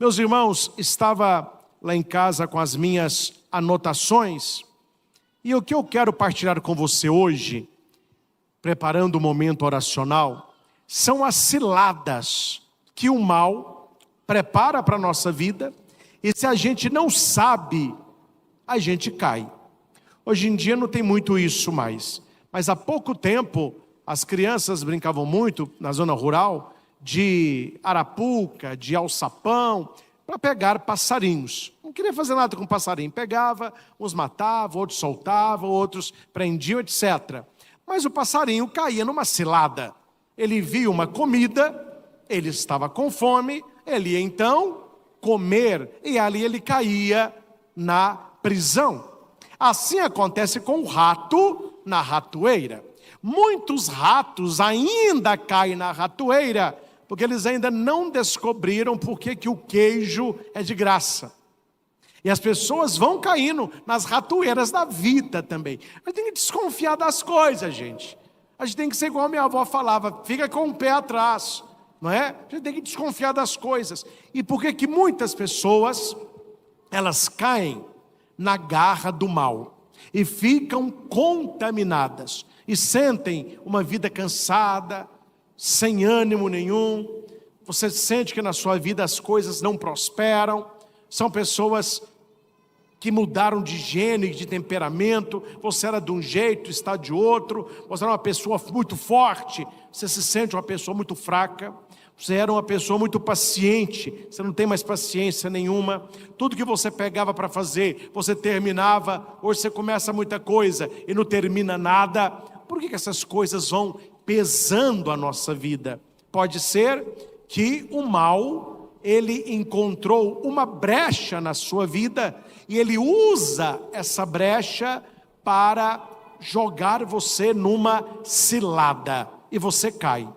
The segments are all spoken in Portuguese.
Meus irmãos, estava lá em casa com as minhas anotações, e o que eu quero partilhar com você hoje, preparando o momento oracional, são as ciladas que o mal prepara para a nossa vida, e se a gente não sabe, a gente cai. Hoje em dia não tem muito isso mais, mas há pouco tempo as crianças brincavam muito na zona rural de arapuca, de alçapão, para pegar passarinhos. Não queria fazer nada com passarinho, pegava, uns matavam, outros soltavam, outros prendiam, etc. Mas o passarinho caía numa cilada. Ele via uma comida, ele estava com fome, ele ia então comer, e ali ele caía na prisão. Assim acontece com o rato na ratoeira. Muitos ratos ainda caem na ratoeira, porque eles ainda não descobriram por que o queijo é de graça. E as pessoas vão caindo nas ratoeiras da vida também. A gente tem que desconfiar das coisas, gente. A gente tem que ser igual a minha avó falava, fica com o pé atrás, não é? A gente tem que desconfiar das coisas. E por que muitas pessoas, elas caem na garra do mal e ficam contaminadas e sentem uma vida cansada, sem ânimo nenhum? Você sente que na sua vida as coisas não prosperam. São pessoas que mudaram de gênero, de temperamento. Você era de um jeito, está de outro. Você era uma pessoa muito forte, você se sente uma pessoa muito fraca. Você era uma pessoa muito paciente, você não tem mais paciência nenhuma. Tudo que você pegava para fazer, você terminava. Hoje você começa muita coisa e não termina nada. Por que essas coisas vão pesando a nossa vida? Pode ser que o mal, ele encontrou uma brecha na sua vida e ele usa essa brecha para jogar você numa cilada e você cai.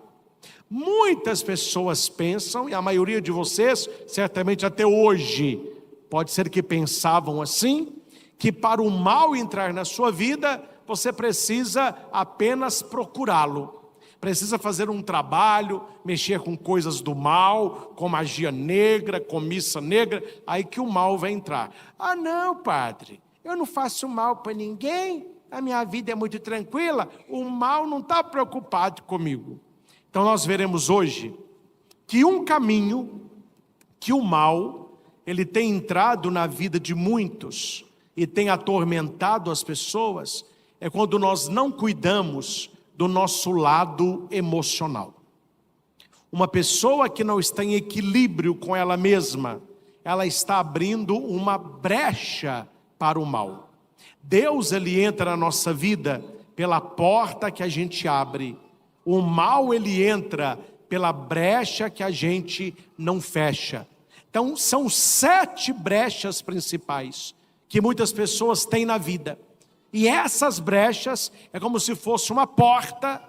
Muitas pessoas pensam, e a maioria de vocês, certamente até hoje, pode ser que pensavam assim, que para o mal entrar na sua vida, você precisa apenas procurá-lo. Precisa fazer um trabalho, mexer com coisas do mal, com magia negra, com missa negra, aí que o mal vai entrar. Ah não, padre, eu não faço mal para ninguém, a minha vida é muito tranquila, o mal não está preocupado comigo. Então nós veremos hoje que um caminho que o mal, ele tem entrado na vida de muitos e tem atormentado as pessoas, é quando nós não cuidamos do nosso lado emocional. Uma pessoa que não está em equilíbrio com ela mesma, ela está abrindo uma brecha para o mal. Deus, ele entra na nossa vida pela porta que a gente abre. O mal, ele entra pela brecha que a gente não fecha. Então são 7 brechas principais que muitas pessoas têm na vida. E essas brechas é como se fosse uma porta,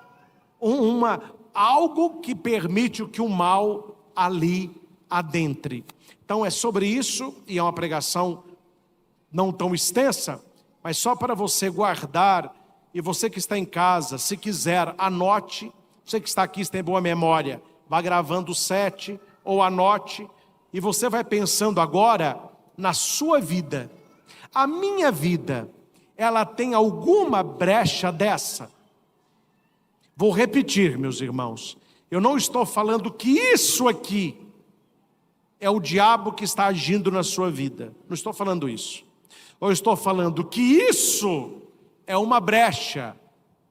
algo que permite que o mal ali adentre. Então é sobre isso, e é uma pregação não tão extensa, mas só para você guardar. E você que está em casa, se quiser, anote. Você que está aqui, se tem boa memória, vá gravando 7 ou anote. E você vai pensando agora na sua vida. A minha vida, ela tem alguma brecha dessa? Vou repetir, meus irmãos. Eu não estou falando que isso aqui é o diabo que está agindo na sua vida. Não estou falando isso. Eu estou falando que isso é uma brecha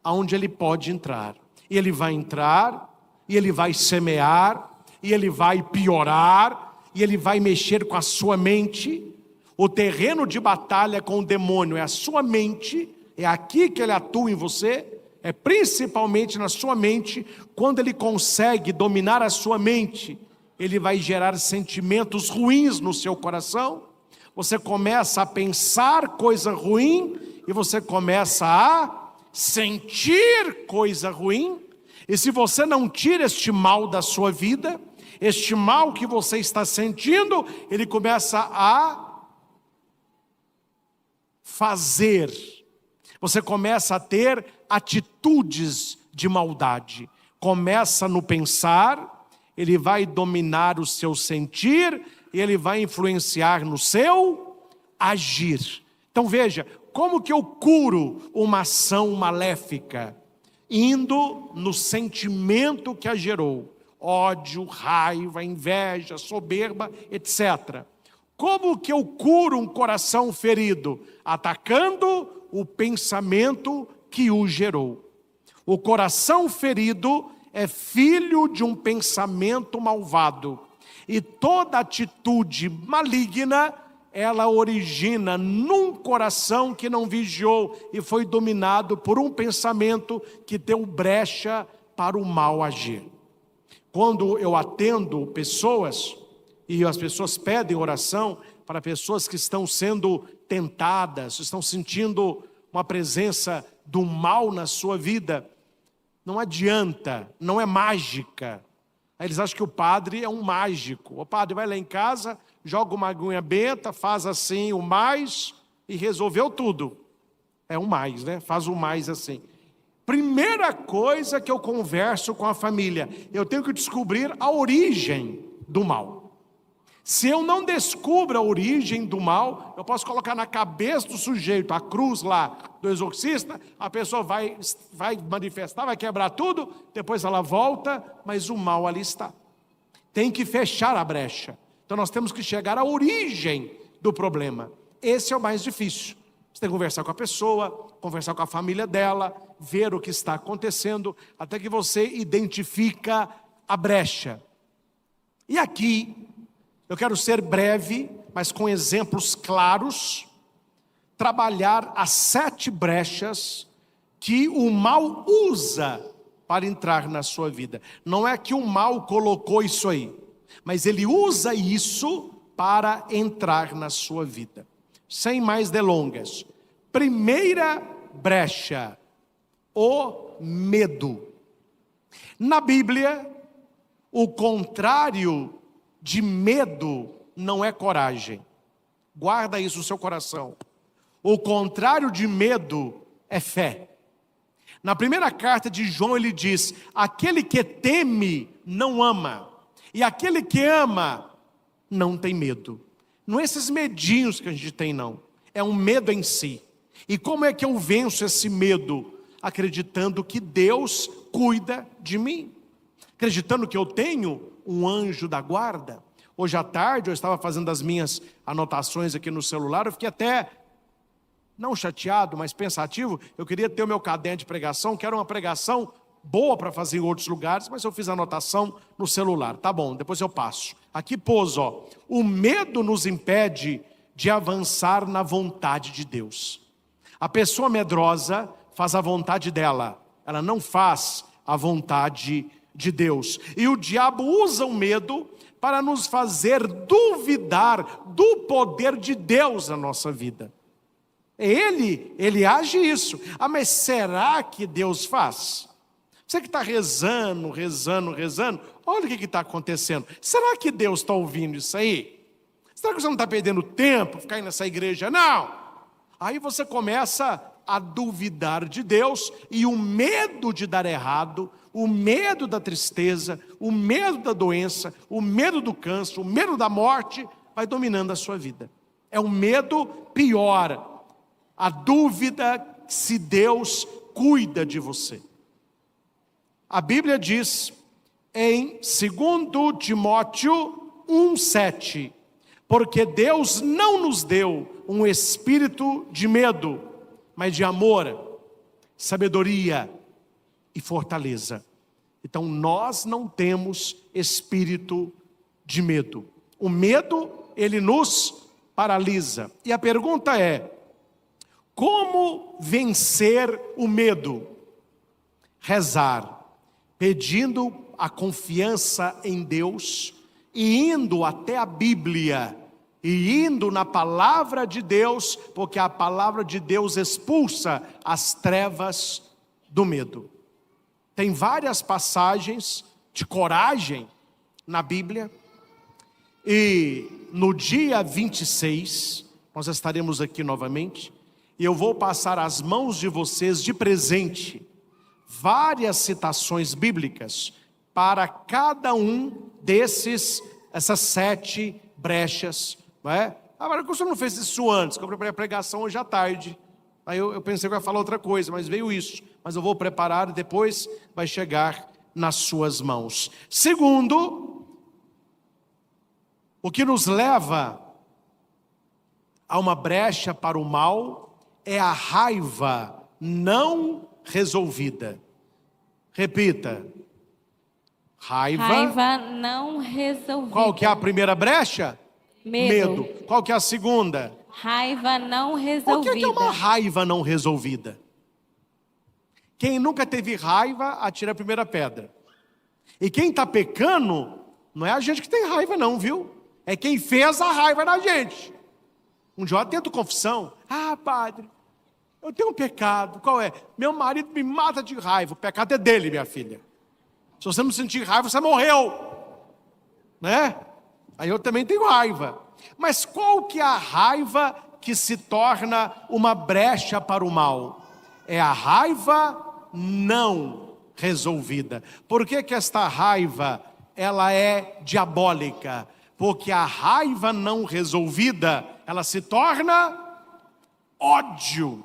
aonde ele pode entrar. E ele vai entrar, e ele vai semear, e ele vai piorar, e ele vai mexer com a sua mente. O terreno de batalha com o demônio é a sua mente, é aqui que ele atua em você, é principalmente na sua mente. Quando ele consegue dominar a sua mente, ele vai gerar sentimentos ruins no seu coração. Você começa a pensar coisa ruim, e você começa a sentir coisa ruim. E se você não tira este mal da sua vida, este mal que você está sentindo, ele começa a fazer. Você começa a ter atitudes de maldade. Começa no pensar, ele vai dominar o seu sentir, e ele vai influenciar no seu agir. Então veja, como que eu curo uma ação maléfica? Indo no sentimento que a gerou: ódio, raiva, inveja, soberba, etc. Como que eu curo um coração ferido? Atacando o pensamento que o gerou. O coração ferido é filho de um pensamento malvado. E toda atitude maligna, ela origina num coração que não vigiou e foi dominado por um pensamento que deu brecha para o mal agir. Quando eu atendo pessoas, e as pessoas pedem oração para pessoas que estão sendo tentadas, estão sentindo uma presença do mal na sua vida, não adianta, não é mágica. Aí eles acham que o padre é um mágico. O padre vai lá em casa, joga uma aguinha benta, faz assim o mais e resolveu tudo. É um mais, né? Faz o mais assim. Primeira coisa que eu converso com a família, eu tenho que descobrir a origem do mal. Se eu não descubro a origem do mal, eu posso colocar na cabeça do sujeito a cruz lá do exorcista, a pessoa vai manifestar, vai quebrar tudo, depois ela volta, mas o mal ali está. Tem que fechar a brecha. Então nós temos que chegar à origem do problema. Esse é o mais difícil. Você tem que conversar com a pessoa, conversar com a família dela, ver o que está acontecendo, até que você identifica a brecha. E aqui, eu quero ser breve, mas com exemplos claros, trabalhar as 7 brechas que o mal usa para entrar na sua vida. Não é que o mal colocou isso aí, mas ele usa isso para entrar na sua vida. Sem mais delongas. Primeira brecha, o medo. Na Bíblia, o contrário de medo não é coragem. Guarda isso no seu coração. O contrário de medo é fé. Na primeira carta de João ele diz: aquele que teme não ama, e aquele que ama não tem medo. Não é esses medinhos que a gente tem, não. É um medo em si. E como é que eu venço esse medo? Acreditando que Deus cuida de mim. Acreditando que eu tenho um anjo da guarda. Hoje à tarde eu estava fazendo as minhas anotações aqui no celular, eu fiquei até, não chateado, mas pensativo. Eu queria ter o meu caderno de pregação, que era uma pregação boa para fazer em outros lugares, mas eu fiz a anotação no celular. Tá bom, depois eu passo. Aqui pôs, ó: o medo nos impede de avançar na vontade de Deus. A pessoa medrosa faz a vontade dela, ela não faz a vontade de Deus. E o diabo usa o medo para nos fazer duvidar do poder de Deus na nossa vida. Ele age isso. Ah, mas será que Deus faz? Você que está rezando, olha o que está acontecendo. Será que Deus está ouvindo isso aí? Será que você não está perdendo tempo ficar aí nessa igreja? Não! Aí você começa a duvidar de Deus, e o medo de dar errado, o medo da tristeza, o medo da doença, o medo do câncer, o medo da morte, vai dominando a sua vida. É um medo pior, a dúvida se Deus cuida de você. A Bíblia diz em 2 Timóteo 1,7, porque Deus não nos deu um espírito de medo, mas de amor, sabedoria e fortaleza. Então nós não temos espírito de medo. O medo, ele nos paralisa. E a pergunta é: como vencer o medo? Rezar, pedindo a confiança em Deus e indo até a Bíblia, e indo na palavra de Deus, porque a palavra de Deus expulsa as trevas do medo. Tem várias passagens de coragem na Bíblia, e no dia 26, nós estaremos aqui novamente, e eu vou passar às mãos de vocês de presente várias citações bíblicas para cada um essas 7 brechas, não é? Agora, o senhor não fez isso antes, que eu preparei a pregação hoje à tarde. Aí eu pensei que eu ia falar outra coisa, mas veio isso. Mas eu vou preparar e depois vai chegar nas suas mãos. Segundo, o que nos leva a uma brecha para o mal é a raiva não resolvida. Repita. Raiva não resolvida. Qual que é a primeira brecha? Medo. Qual que é a segunda? Raiva não O resolvida. que é uma raiva não resolvida? Quem nunca teve raiva, atira a primeira pedra. E quem está pecando, não é a gente que tem raiva não, viu? É quem fez a raiva na gente. Um dia eu atento confissão. Ah, padre, eu tenho um pecado. Qual é? Meu marido me mata de raiva. O pecado é dele, minha filha. Se você não sentir raiva, você morreu. Né? Aí eu também tenho raiva. Mas qual que é a raiva que se torna uma brecha para o mal? É a raiva não resolvida. Por que que esta raiva, ela é diabólica? Porque a raiva não resolvida, ela se torna ódio.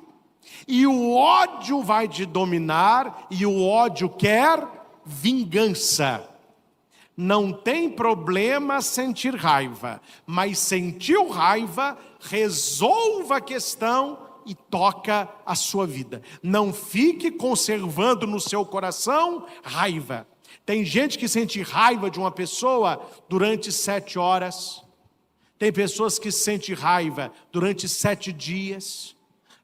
E o ódio vai te dominar, e o ódio quer vingança. Não tem problema sentir raiva, mas sentiu raiva, resolva a questão e toca a sua vida. Não fique conservando no seu coração raiva. Tem gente que sente raiva de uma pessoa durante 7 horas. Tem pessoas que sentem raiva durante 7 dias.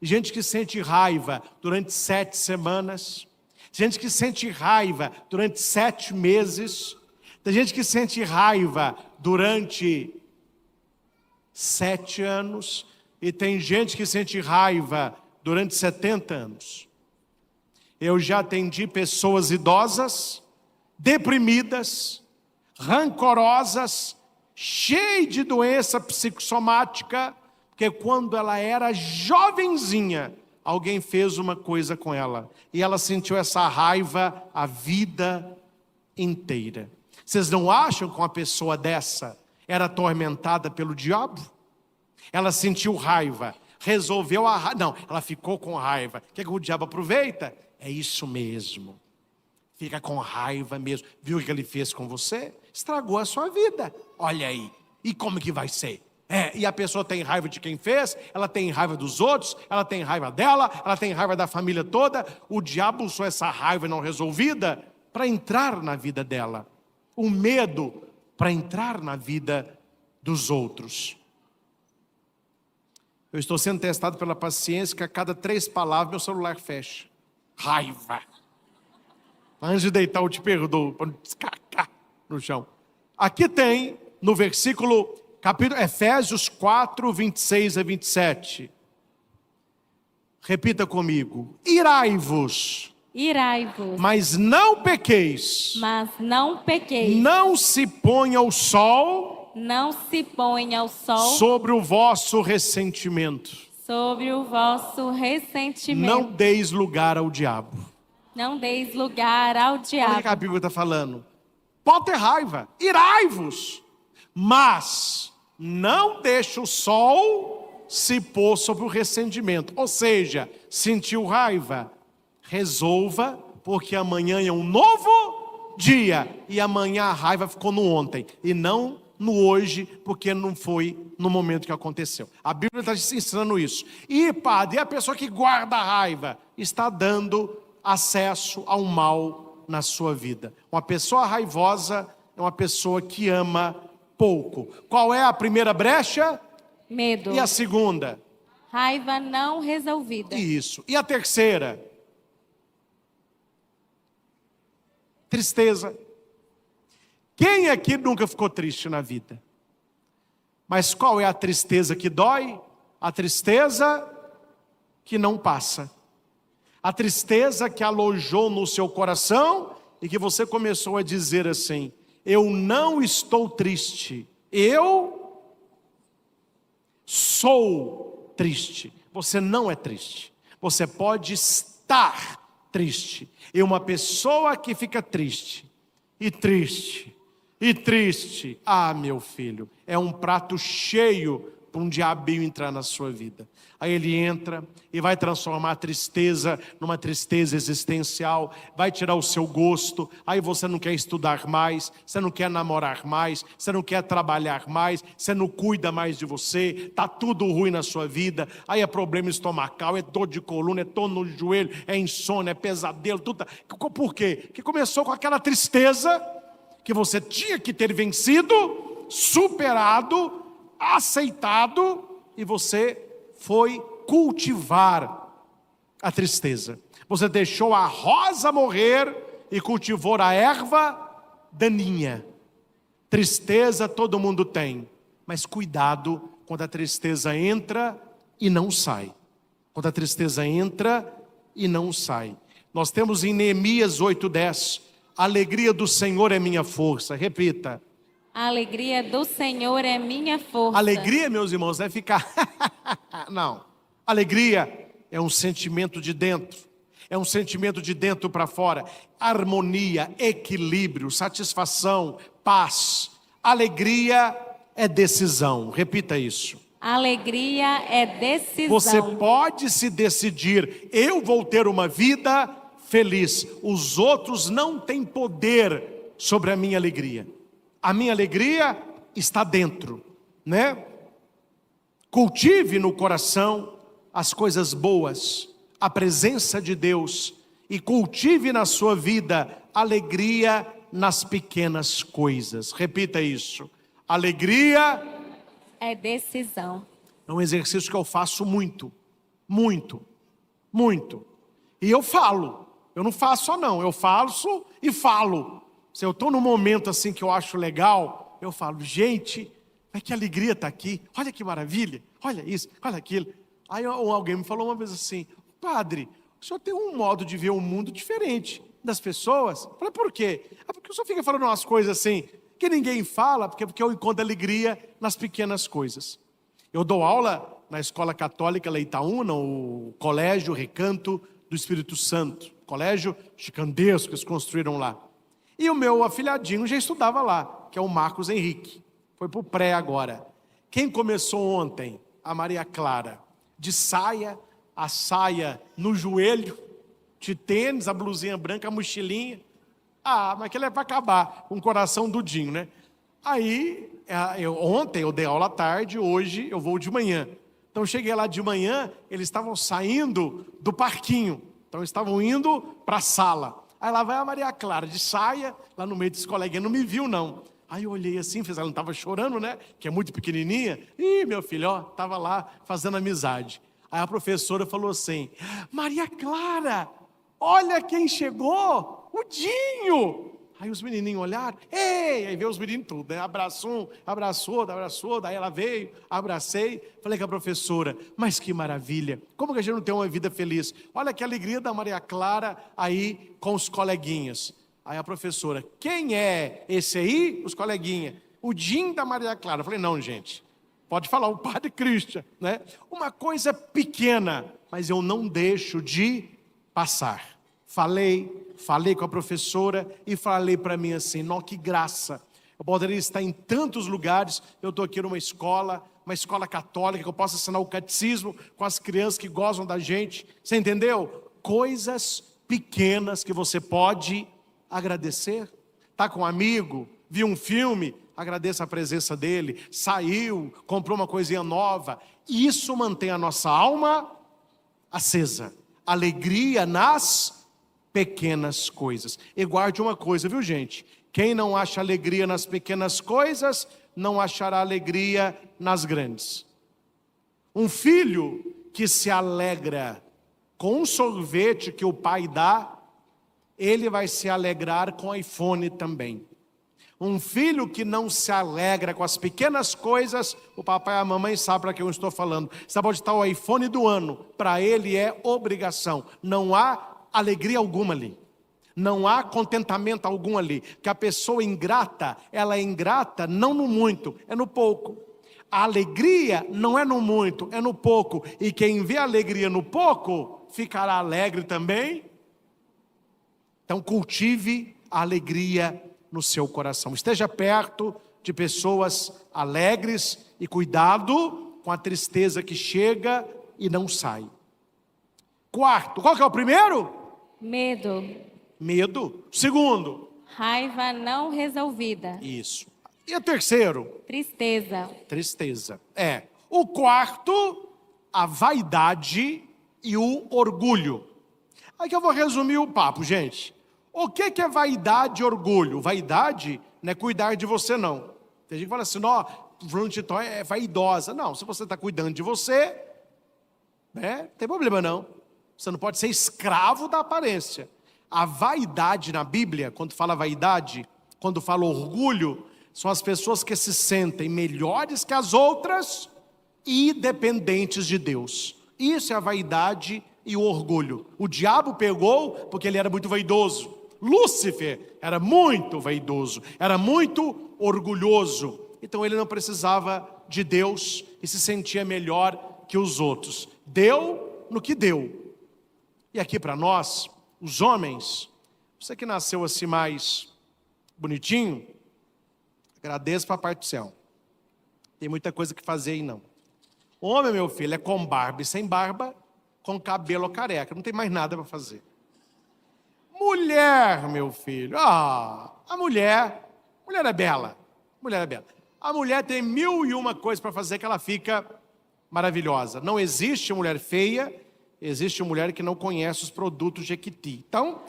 Gente que sente raiva durante 7 semanas. Gente que sente raiva durante 7 meses. Tem gente que sente raiva durante 7 anos. E tem gente que sente raiva durante 70 anos. Eu já atendi pessoas idosas, deprimidas, rancorosas, cheias de doença psicossomática, porque quando ela era jovenzinha, alguém fez uma coisa com ela. E ela sentiu essa raiva a vida inteira. Vocês não acham que uma pessoa dessa era atormentada pelo diabo? Ela sentiu raiva, resolveu a raiva. Não, ela ficou com raiva. O que é que o diabo aproveita? É isso mesmo. Fica com raiva mesmo. Viu o que ele fez com você? Estragou a sua vida. Olha aí. E como que vai ser? E a pessoa tem raiva de quem fez, ela tem raiva dos outros, ela tem raiva dela, ela tem raiva da família toda. O diabo usou essa raiva não resolvida para entrar na vida dela. O medo para entrar na vida dos outros. Eu estou sendo testado pela paciência que a cada 3 palavras meu celular fecha. Raiva. Antes de deitar eu te perdoo, para não descarcar no chão. Aqui tem, no versículo, capítulo Efésios 4, 26 a 27. Repita comigo. Irai-vos. Irai-vos. Mas não pequeis. Mas não pequeis. Não se ponha o sol. Não se ponha o sol sobre o vosso ressentimento. Sobre o vosso ressentimento. Não deis lugar ao diabo. Não deis lugar ao diabo. Olha o que a Bíblia está falando. Pode ter raiva, irai-vos, mas não deixe o sol se pôr sobre o ressentimento. Ou seja, sentiu raiva, resolva, porque amanhã é um novo dia. E amanhã a raiva ficou no ontem, e não no hoje, porque não foi no momento que aconteceu. A Bíblia está ensinando isso. E padre, a pessoa que guarda a raiva está dando acesso ao mal na sua vida. Uma pessoa raivosa é uma pessoa que ama pouco. Qual é a primeira brecha? Medo. E a segunda? Raiva não resolvida. Isso. E a terceira? Tristeza. Quem aqui nunca ficou triste na vida? Mas qual é a tristeza que dói? A tristeza que não passa. A tristeza que alojou no seu coração e que você começou a dizer assim: eu não estou triste, eu sou triste. Você não é triste, você pode estar triste. E uma pessoa que fica triste, e triste. Ah, meu filho, é um prato cheio para um diabinho entrar na sua vida. Aí ele entra e vai transformar a tristeza numa tristeza existencial, vai tirar o seu gosto, aí você não quer estudar mais, você não quer namorar mais, você não quer trabalhar mais, você não cuida mais de você, está tudo ruim na sua vida, aí é problema estomacal, é dor de coluna, é dor no joelho, é insônia, é pesadelo, tudo. Por quê? Porque começou com aquela tristeza que você tinha que ter vencido, superado, aceitado, e você foi cultivar a tristeza. Você deixou a rosa morrer e cultivou a erva daninha. Tristeza todo mundo tem, mas cuidado quando a tristeza entra e não sai. Quando a tristeza entra e não sai. Nós temos em Neemias 8:10, a alegria do Senhor é minha força. Repita. A alegria do Senhor é minha força. Alegria, meus irmãos, não é ficar... Não. Alegria é um sentimento de dentro. É um sentimento de dentro para fora. Harmonia, equilíbrio, satisfação, paz. Alegria é decisão. Repita isso. Alegria é decisão. Você pode se decidir, eu vou ter uma vida feliz. Os outros não têm poder sobre a minha alegria. A minha alegria está dentro, né? Cultive no coração as coisas boas, a presença de Deus, e cultive na sua vida alegria nas pequenas coisas. Repita isso. Alegria é decisão. É um exercício que eu faço muito, muito, muito. E eu falo, eu não faço só não, eu faço e falo. Se eu estou num momento assim que eu acho legal, eu falo, gente, mas que alegria está aqui, olha que maravilha, olha isso, olha aquilo. Aí alguém me falou uma vez assim, padre, o senhor tem um modo de ver o mundo diferente das pessoas. Eu falei, por quê? Porque o senhor fica falando umas coisas assim, que ninguém fala, porque eu encontro alegria nas pequenas coisas. Eu dou aula na Escola Católica Leitaúna, o Colégio Recanto do Espírito Santo, colégio gigantesco que eles construíram lá. E o meu afilhadinho já estudava lá, que é o Marcos Henrique. Foi para o pré agora. Quem começou ontem? A Maria Clara. De saia, a saia no joelho, de tênis, a blusinha branca, a mochilinha. Ah, mas aquilo é para acabar, com o coração dudinho, né? Aí, ontem eu dei aula à tarde, hoje eu vou de manhã. Então eu cheguei lá de manhã, eles estavam saindo do parquinho. Então eles estavam indo para a sala. Aí lá vai a Maria Clara, de saia, lá no meio dos coleguinhas, não me viu não. Aí eu olhei assim, ela não estava chorando, né? Que é muito pequenininha. Ih, meu filho, ó, estava lá fazendo amizade. Aí a professora falou assim, Maria Clara, olha quem chegou, o Dinho. Aí os menininhos olharam, ei, aí veio os meninos tudo, né? Abraçou, daí ela veio, abracei, falei com a professora, mas que maravilha, como que a gente não tem uma vida feliz? Olha que alegria da Maria Clara aí com os coleguinhas. Aí a professora, quem é esse aí? Os coleguinhas, o Dinho da Maria Clara. Eu falei, não, gente, pode falar, o Padre Christian, né? Uma coisa pequena, mas eu não deixo de passar. Falei com a professora e falei para mim assim, não, que graça, eu poderia estar em tantos lugares, eu estou aqui numa escola católica, que eu possa assinar o catecismo com as crianças que gozam da gente, você entendeu? Coisas pequenas que você pode agradecer. Está com um amigo, viu um filme, agradeça a presença dele, saiu, comprou uma coisinha nova, isso mantém a nossa alma acesa, alegria nas pequenas coisas. E guarde uma coisa, viu gente? Quem não acha alegria nas pequenas coisas, não achará alegria nas grandes. Um filho que se alegra com um sorvete que o pai dá, ele vai se alegrar com iPhone também. Um filho que não se alegra com as pequenas coisas, o papai e a mamãe sabem para quem eu estou falando. Você pode estar o iPhone do ano, para ele é obrigação. Não há alegria alguma ali, não há contentamento algum ali, que a pessoa ingrata, ela é ingrata não no muito, é no pouco. A alegria não é no muito, é no pouco, e quem vê alegria no pouco, ficará alegre também. Então cultive a alegria no seu coração. Esteja perto de pessoas alegres e cuidado com a tristeza que chega e não sai. Quarto, qual que é o primeiro? Medo. Medo. Segundo? Raiva não resolvida. Isso. E o terceiro? Tristeza. Tristeza. O quarto, a vaidade e o orgulho. Aqui eu vou resumir o papo, gente. O que é vaidade e orgulho? Vaidade não é cuidar de você, não. Tem gente que fala assim, ó, fulano de tal é vaidosa. Não, se você está cuidando de você, não tem problema não. Você não pode ser escravo da aparência. A vaidade na Bíblia, quando fala vaidade, quando fala orgulho, são as pessoas que se sentem melhores que as outras e dependentes de Deus. Isso é a vaidade e o orgulho. O diabo pegou porque ele era muito vaidoso. Lúcifer era muito vaidoso, era muito orgulhoso. Então ele não precisava de Deus e se sentia melhor que os outros. Deu no que deu. E aqui para nós, os homens, você que nasceu assim mais bonitinho, agradeço para a parte do céu. Tem muita coisa que fazer aí não. Homem, meu filho, é com barba e sem barba, com cabelo careca, não tem mais nada para fazer. Mulher, meu filho, a mulher é bela, mulher é bela. A mulher tem 1001 coisas para fazer que ela fica maravilhosa. Não existe mulher feia, existe mulher que não conhece os produtos Jequiti. Então,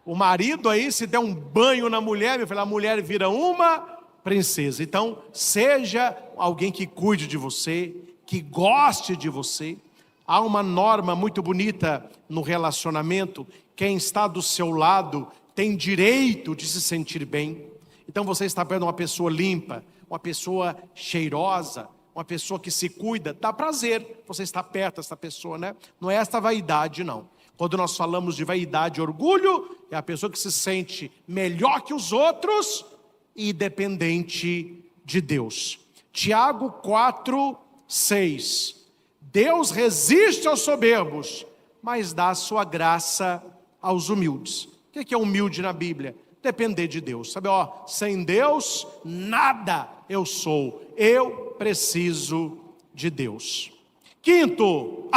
o marido aí, se der um banho na mulher, meu filho, a mulher vira uma princesa. Então, seja alguém que cuide de você, que goste de você. Há uma norma muito bonita no relacionamento: quem está do seu lado tem direito de se sentir bem. Então você está perto de uma pessoa limpa, uma pessoa cheirosa, uma pessoa que se cuida, dá prazer você estar perto dessa pessoa, né? Não é esta vaidade, não. Quando nós falamos de vaidade e orgulho, é a pessoa que se sente melhor que os outros e dependente de Deus. Tiago 4:6. Deus resiste aos soberbos, mas dá a sua graça aos humildes. O que é humilde na Bíblia? Depender de Deus. Sabe, sem Deus, nada eu sou. Eu preciso de Deus. Quinto,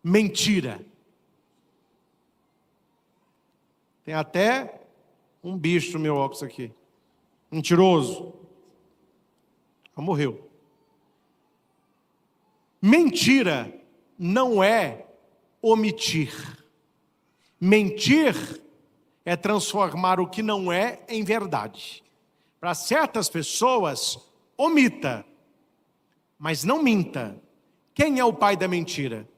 mentira. Tem até um bicho no meu óculos aqui. Mentiroso. Morreu. Mentira não é omitir. Mentir é transformar o que não é em verdade. Para certas pessoas, omita, mas não minta. Quem é o pai da mentira?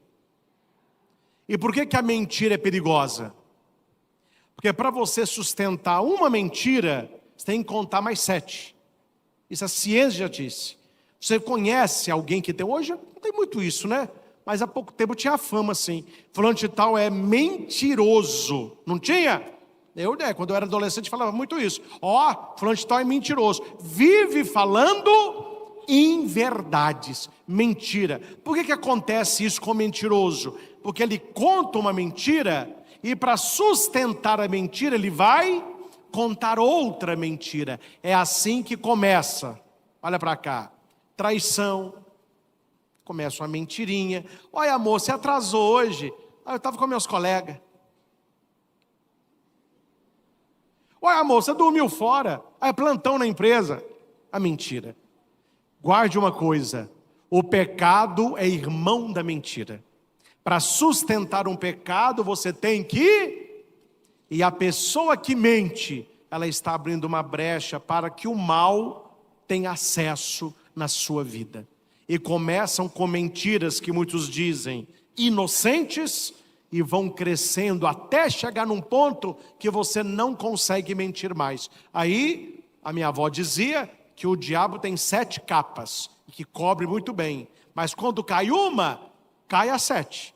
E por que a mentira é perigosa? Porque para você sustentar uma mentira, você tem que contar mais 7. Isso a ciência já disse. Você conhece alguém que tem... Hoje não tem muito isso, né? Mas há pouco tempo tinha fama assim. Fulano de tal é mentiroso. Não tinha? Quando eu era adolescente, falava muito isso. Fulano de tal é mentiroso. Vive falando inverdades. Mentira. Por que acontece isso com o mentiroso? Porque ele conta uma mentira e para sustentar a mentira ele vai contar outra mentira. É assim que começa. Olha para cá. Traição. Começa uma mentirinha. Olha, amor, você atrasou hoje. Eu estava com meus colegas. Olha, amor, você dormiu fora. Plantão na empresa. A mentira. Guarde uma coisa. O pecado é irmão da mentira. Para sustentar um pecado, você tem que... E a pessoa que mente, ela está abrindo uma brecha para que o mal tenha acesso na sua vida. E começam com mentiras que muitos dizem inocentes e vão crescendo até chegar num ponto que você não consegue mentir mais. Aí, a minha avó dizia que o diabo tem 7 capas, que cobre muito bem. Mas quando cai uma, cai a 7.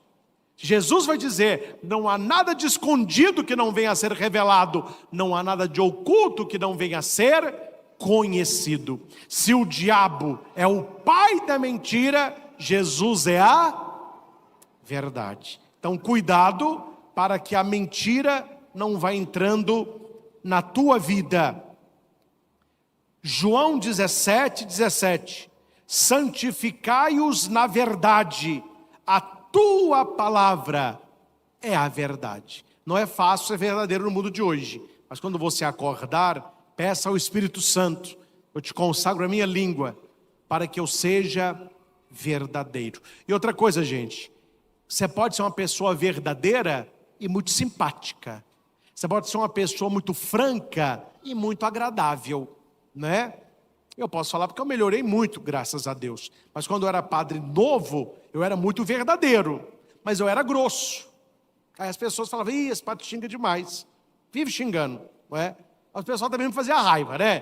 Jesus vai dizer, não há nada de escondido que não venha a ser revelado, não há nada de oculto que não venha a ser conhecido. Se o diabo é o pai da mentira, Jesus é a verdade. Então, cuidado para que a mentira não vá entrando na tua vida. João 17:17. Santificai-os na verdade, a tua palavra é a verdade. Não é fácil ser verdadeiro no mundo de hoje, mas quando você acordar, peça ao Espírito Santo: eu te consagro a minha língua para que eu seja verdadeiro. E outra coisa, gente, você pode ser uma pessoa verdadeira e muito simpática. Você pode ser uma pessoa muito franca e muito agradável, né? Eu posso falar porque eu melhorei muito, graças a Deus. Mas quando eu era padre novo, eu era muito verdadeiro, mas eu era grosso. Aí as pessoas falavam: ih, esse padre xinga demais, vive xingando, não é? As pessoas também me faziam raiva, né?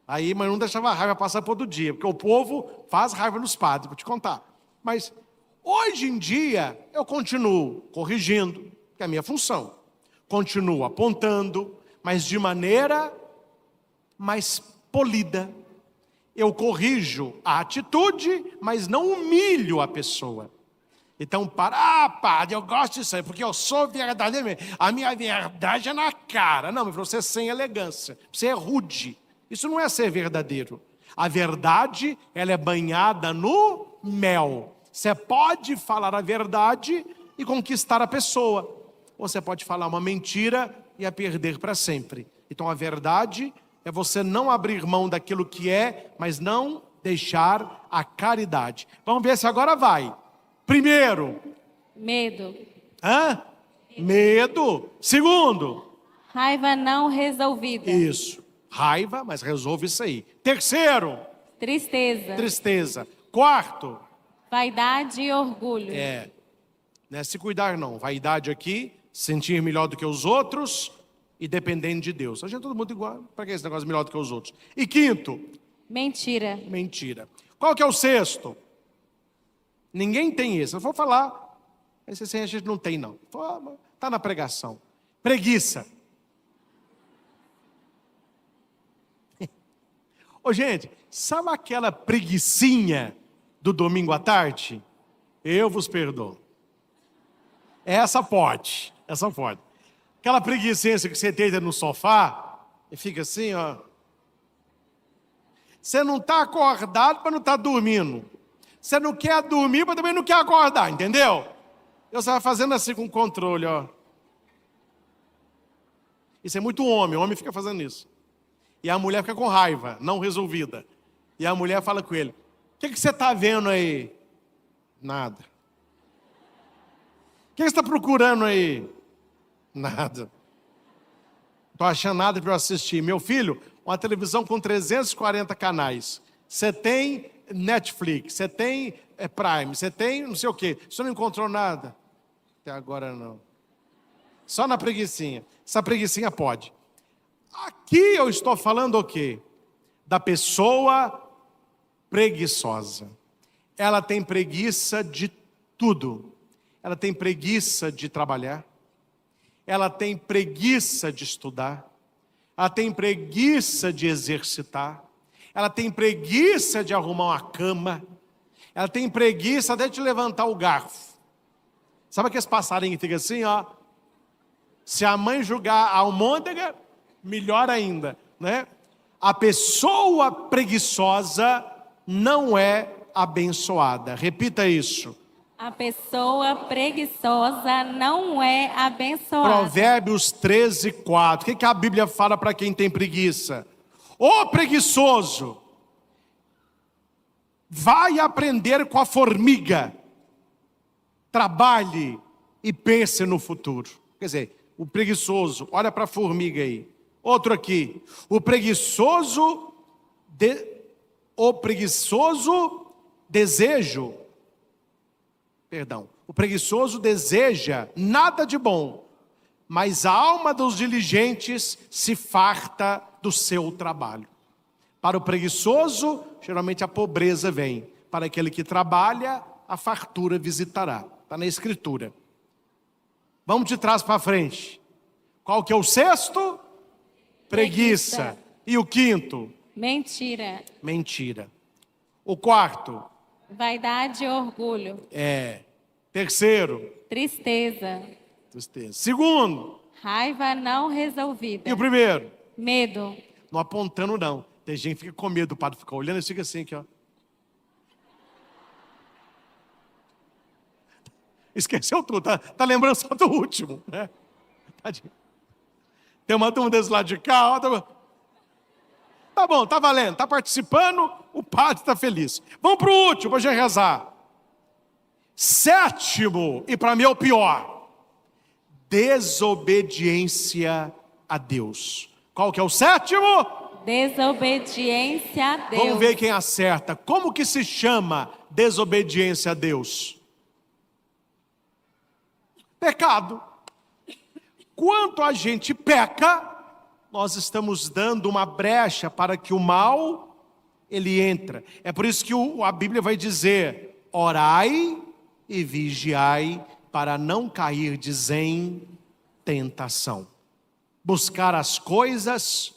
Aí, mas não deixava a raiva passar por outro dia, porque o povo faz raiva nos padres, vou te contar. Mas hoje em dia, eu continuo corrigindo, que é a minha função. Continuo apontando, mas de maneira mais polida. Eu corrijo a atitude, mas não humilho a pessoa. Então, padre, eu gosto disso aí, porque eu sou verdadeiro mesmo. A minha verdade é na cara. Não, mas você é sem elegância, você é rude. Isso não é ser verdadeiro. A verdade, ela é banhada no mel. Você pode falar a verdade e conquistar a pessoa. Ou você pode falar uma mentira e a perder para sempre. Então, a verdade é você não abrir mão daquilo que é, mas não deixar a caridade. Vamos ver se agora vai. Primeiro. Medo. Medo. Segundo. Raiva não resolvida. Isso. Raiva, mas resolve isso aí. Terceiro. Tristeza. Tristeza. Quarto. Vaidade e orgulho. Não é se cuidar não. Vaidade aqui, sentir melhor do que os outros e dependendo de Deus. A gente é todo mundo igual. Para que esse negócio melhor do que os outros? E quinto. Mentira. Mentira. Qual que é o sexto? Ninguém tem isso. Eu vou falar. Esse assim a gente não tem não. Está na pregação. Preguiça. Ô gente, sabe aquela preguicinha do domingo à tarde? Eu vos perdoo. Essa pode. Aquela preguicinha que você deita no sofá e fica assim, ó. Você não está acordado para não estar dormindo. Você não quer dormir, mas também não quer acordar, entendeu? Você vai fazendo assim com o controle, ó. Isso é muito homem, o homem fica fazendo isso. E a mulher fica com raiva, não resolvida. E a mulher fala com ele: o que você está vendo aí? Nada. O que você está procurando aí? Nada. Não estou achando nada para eu assistir. Meu filho, uma televisão com 340 canais. Você tem Netflix, você tem Prime, você tem não sei o quê. Você não encontrou nada? Até agora não. Só na preguicinha. Essa preguicinha pode. Aqui eu estou falando o quê? Da pessoa preguiçosa. Ela tem preguiça de tudo. Ela tem preguiça de trabalhar. Ela tem preguiça de estudar. Ela tem preguiça de exercitar. Ela tem preguiça de arrumar uma cama. Ela tem preguiça até de levantar o garfo. Sabe aqueles passarinhos que ficam assim, ó? Se a mãe julgar a almôndega, melhor ainda, né? A pessoa preguiçosa não é abençoada. Repita isso. A pessoa preguiçosa não é abençoada. Provérbios 13:4. O que a Bíblia fala para quem tem preguiça? Ô preguiçoso, vai aprender com a formiga. Trabalhe e pense no futuro. Quer dizer, o preguiçoso, olha para a formiga aí. Outro aqui, o preguiçoso deseja nada de bom, mas a alma dos diligentes se farta do seu trabalho. Para o preguiçoso, geralmente a pobreza vem. Para aquele que trabalha, a fartura visitará. Está na Escritura. Vamos de trás para frente. Qual que é o sexto? Preguiça. E o quinto? Mentira. O quarto? Vaidade e orgulho. Terceiro, tristeza. tristeza. Segundo, Raiva não resolvida. e o primeiro? Medo. Não apontando não. Tem gente que fica com medo, o padre fica olhando e fica assim aqui, ó. Esqueceu tudo, tá lembrando só do último, né? Tadinho. Tem uma turma desse lado de cá, ó, tá bom, tá valendo, tá participando, o padre tá feliz. Vamos pro último, pra gente rezar. Sétimo, e para mim é o pior, desobediência a Deus. Qual que é o sétimo? Desobediência a Deus. Vamos ver quem acerta. Como que se chama desobediência a Deus? Pecado. Quando a gente peca, nós estamos dando uma brecha para que o mal, ele entra. É por isso que a Bíblia vai dizer, orai e vigiai para não cairdes em tentação. Buscar as coisas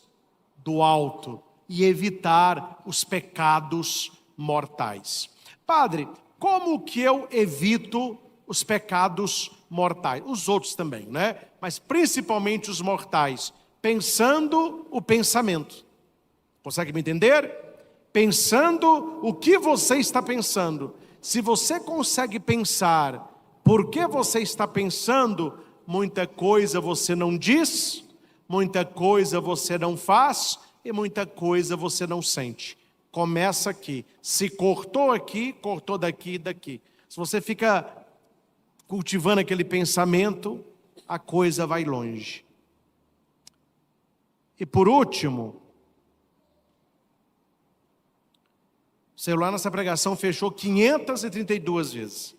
do alto e evitar os pecados mortais. Padre, como que eu evito os pecados mortais? Os outros também, né? Mas principalmente os mortais. Pensando o pensamento. Consegue me entender? Pensando o que você está pensando. Se você consegue pensar por que você está pensando, muita coisa você não diz, muita coisa você não faz e muita coisa você não sente. Começa aqui. Se cortou aqui, cortou daqui e daqui. Se você fica cultivando aquele pensamento, a coisa vai longe. E por último, o celular nessa pregação fechou 532 vezes.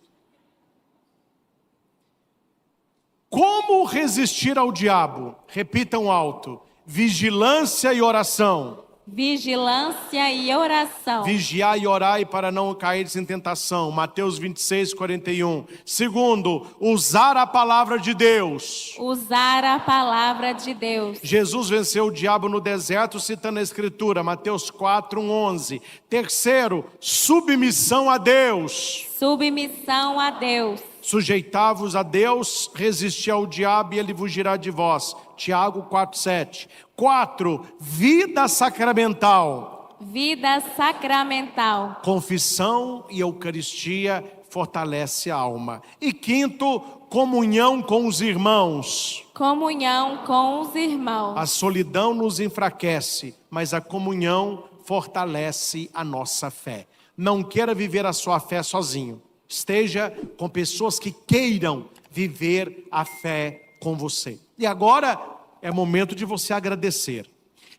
Como resistir ao diabo? Repitam alto. Vigilância e oração. Vigilância e oração. Vigiai e orai para não cair em tentação. Mateus 26, 41. Segundo, usar a palavra de Deus. Usar a palavra de Deus. Jesus venceu o diabo no deserto, citando a Escritura, Mateus 4, 11. Terceiro, submissão a Deus. Submissão a Deus. Sujeitai-vos a Deus, resisti ao diabo e ele fugirá de vós. Tiago 4, 7. 4. Vida sacramental. Vida sacramental. Confissão e Eucaristia fortalece a alma. E quinto, comunhão com os irmãos. Comunhão com os irmãos. A solidão nos enfraquece, mas a comunhão fortalece a nossa fé. Não queira viver a sua fé sozinho. Esteja com pessoas que queiram viver a fé com você. E agora é momento de você agradecer.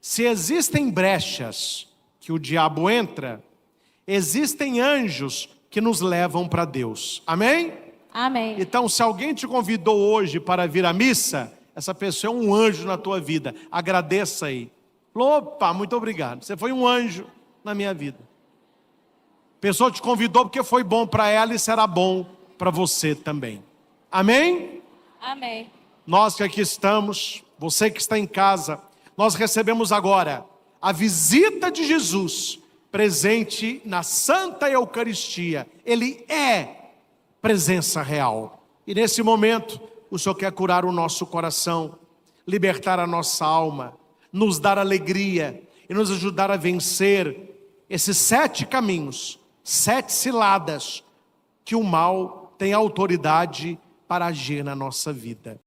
Se existem brechas que o diabo entra, existem anjos que nos levam para Deus. Amém? Amém. Então, se alguém te convidou hoje para vir à missa, essa pessoa é um anjo na tua vida. Agradeça aí. Opa, muito obrigado. Você foi um anjo na minha vida. A pessoa te convidou porque foi bom para ela e será bom para você também. Amém? Amém. Nós que aqui estamos, você que está em casa, nós recebemos agora a visita de Jesus presente na Santa Eucaristia. Ele é presença real. E nesse momento, o Senhor quer curar o nosso coração, libertar a nossa alma, nos dar alegria e nos ajudar a vencer esses 7 caminhos, 7 ciladas que o mal tem autoridade para agir na nossa vida.